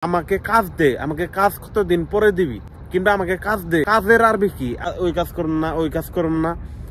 আমাকে কাজ দে, আমাকে কাজ কতদিন পরে দিবি, কিংবা আমাকে কাজ দে। কাজের আরবি কি? ওই কাজ করুন না, ওই কাজ করুন না।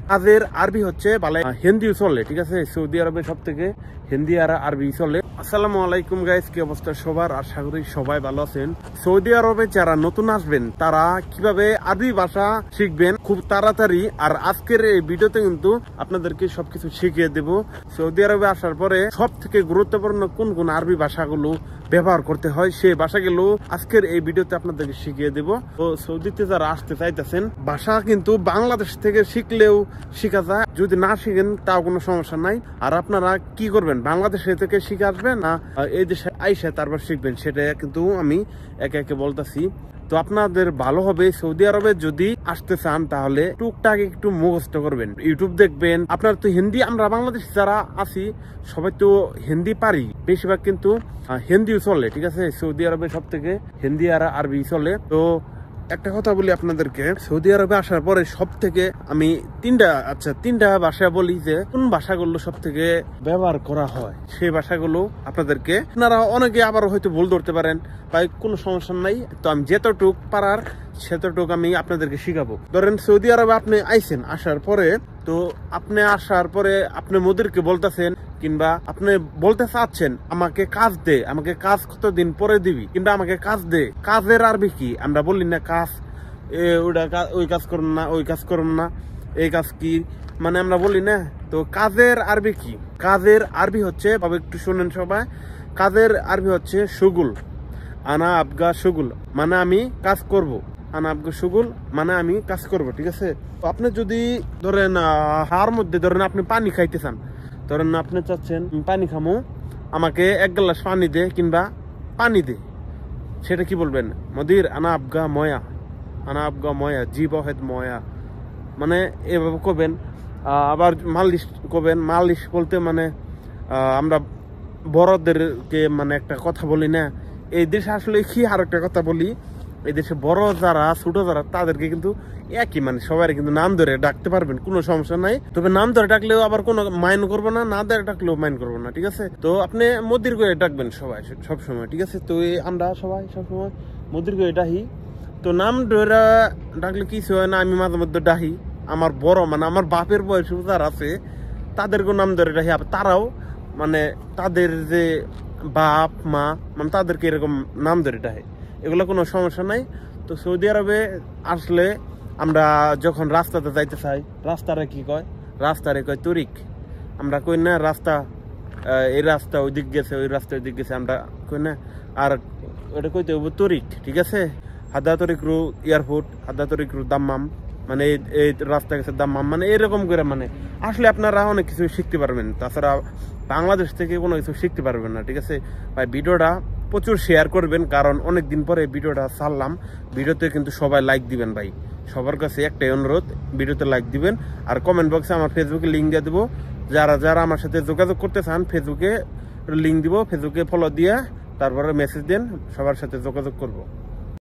কাজের আরবি হচ্ছে বালাই হিন্দি চলে, ঠিক আছে? সৌদি আরবে সব থেকে হিন্দি আর আরবি চলে। আসসালামু আলাইকুম গাইস, কি অবস্থা সবার? আশা করি সবাই ভালো আছেন। সৌদি আরবে যারা নতুন আসবেন তারা কিভাবে আরবি ভাষা শিখবেন খুব তাড়াতাড়ি, আর আজকের এই ভিডিওতে কিন্তু আপনাদেরকে সবকিছু শিখিয়ে দেব। সৌদি আরবে আসার পরে সব থেকে গুরুত্বপূর্ণ কোন কোন আরবি ভাষাগুলো ব্যবহার করতে হয় সেই ভাষাগুলো আজকের এই ভিডিওতে আপনাদেরকে শিখিয়ে দেব। তো সৌদিতে যারা আসতে চাইতেছেন, ভাষা কিন্তু বাংলাদেশ থেকে শিখলেও শিখা যায়, যদি না শিখেন তাও কোনো সমস্যা নাই। আর আপনারা কি করবেন, বাংলাদেশ থেকে শিখে আসবেন না এই দেশে আইসা তারপর শিখবেন, সেটা কিন্তু আমি একে একে বলতেছি। তো আপনাদের ভালো হবে, সৌদি আরবে যদি আসতে চান তাহলে টুকটাক একটু মুখস্থ করবেন, ইউটিউব দেখবেন। আপনার তো হিন্দি, আমরা বাংলাদেশ যারা আছি সবাই তো হিন্দি পারি, বেশিরভাগ কিন্তু হিন্দিও চলে, ঠিক আছে? সৌদি আরবে সব থেকে হিন্দি আর আরবি চলে। তো একটা কথা বলি আপনাদেরকে, সৌদি আরবে আসার পরে সব থেকে আমি তিনটা ভাষা বলি যে কোন ভাষাগুলো সব থেকে ব্যবহার করা হয়, সেই ভাষাগুলো আপনাদেরকে, আপনারা অনেকে আবার হয়তো ভুল ধরতে পারেন, তাই কোনো সমস্যা নাই। তো আমি যেতটুক পারার সেতটুক আমি আপনাদেরকে শিখাবো। ধরেন সৌদি আরবে আপনি আইছেন, আসার পরে তো আপনি আসার পরে আপনি মোদেরকে বলতেছেন, কিংবা আপনি বলতে চাচ্ছেন আমাকে কাজ দে, আমাকে কাজ কতদিন পরে দিবি, কিংবা আমাকে কাজ দে। কাজের আরবি কি? আমরা বলি না কাজ, ওই কাজ করুন না, ওই কাজ করুন না, এই কাজ কি, মানে আমরা বলি না। তো কাজের আরবি কি? কাজের আরবি হচ্ছে, বাবা একটু শুনেন সবাই, কাজের আরবি হচ্ছে সুগুল। আনা আবগা সুগুল মানে আমি কাজ করব, আনা আবগা সুগুল মানে আমি কাজ করব, ঠিক আছে? তো আপনি যদি ধরেন হার মধ্যে ধরেন আপনি পানি খাইতে চান, ধরেন আপনি চাচ্ছেন পানি খামো, আমাকে এক গ্লাস পানি দে, কিংবা পানি দে, সেটা কি বলবেন? মদির আনা আবগা ময়া, আনা আবগা ময়া, জি বহেদ ময়া, মানে এভাবে কবেন। আবার মালিশ কবেন। মালিশ বলতে মানে আমরা বড়দেরকে মানে একটা কথা বলি না, এই দেশে আসলে কি আর একটা কথা বলি, এই দেশে বড় যারা ছোট যারা তাদেরকে কিন্তু একই, মানে সবাই কিন্তু নাম ধরে ডাকতে পারবেন, কোনো সমস্যা নাই। তবে নাম ধরে ডাকলেও আবার কোনো মাইন্ড করবো না, না ধরে ডাকলেও মাইন্ড করবো না, ঠিক আছে? তো আপনি মদির করে ডাকবেন সবাই সবসময়, ঠিক আছে? তো আমরা সবাই সবসময় মদির করে ডাহি। তো নাম ধরে ডাকলে কিছু হয় না, আমি মাঝে মধ্যে ডাহি আমার বড়, মানে আমার বাপের বয়স যারা আছে তাদেরকেও নাম ধরে ডাহি। তারাও মানে তাদের যে বাপ মা, মানে তাদেরকে এরকম নাম ধরে ডাহে, এগুলো কোনো সমস্যা নাই। তো সৌদি আরবে আসলে আমরা যখন রাস্তাতে যাইতে চাই, রাস্তারে কি কয়? রাস্তারে কয় তরিক। আমরা কই না রাস্তা, এই রাস্তা ওই দিক গেছে, ওই রাস্তা ওই দিক গেছে, আমরা কই না। আর ওটা কইতে হইব তরিক, ঠিক আছে? হাদা তরিক রু এয়ারপোর্ট, হাদা তরিক রু দাম্মাম, মানে এই রাস্তা গেছে দাম্মাম, মানে এরকম করে। মানে আসলে আপনারা অনেক কিছু শিখতে পারবেন, তাছাড়া বাংলাদেশ থেকে কোনো কিছু শিখতে পারবেন না, ঠিক আছে ভাই? ভিডিওটা প্রচুর শেয়ার করবেন, কারণ অনেকদিন পরে ভিডিওটা ছাড়লাম। ভিডিওতে কিন্তু সবাই লাইক দিবেন ভাই, সবার কাছে একটাই অনুরোধ, ভিডিওতে লাইক দিবেন। আর কমেন্ট বক্সে আমার ফেসবুকে লিঙ্ক দিয়ে দেবো, যারা যারা আমার সাথে যোগাযোগ করতে চান ফেসবুকে লিঙ্ক দিব, ফেসবুকে ফলো দিয়ে তারপরে মেসেজ দেন, সবার সাথে যোগাযোগ করব।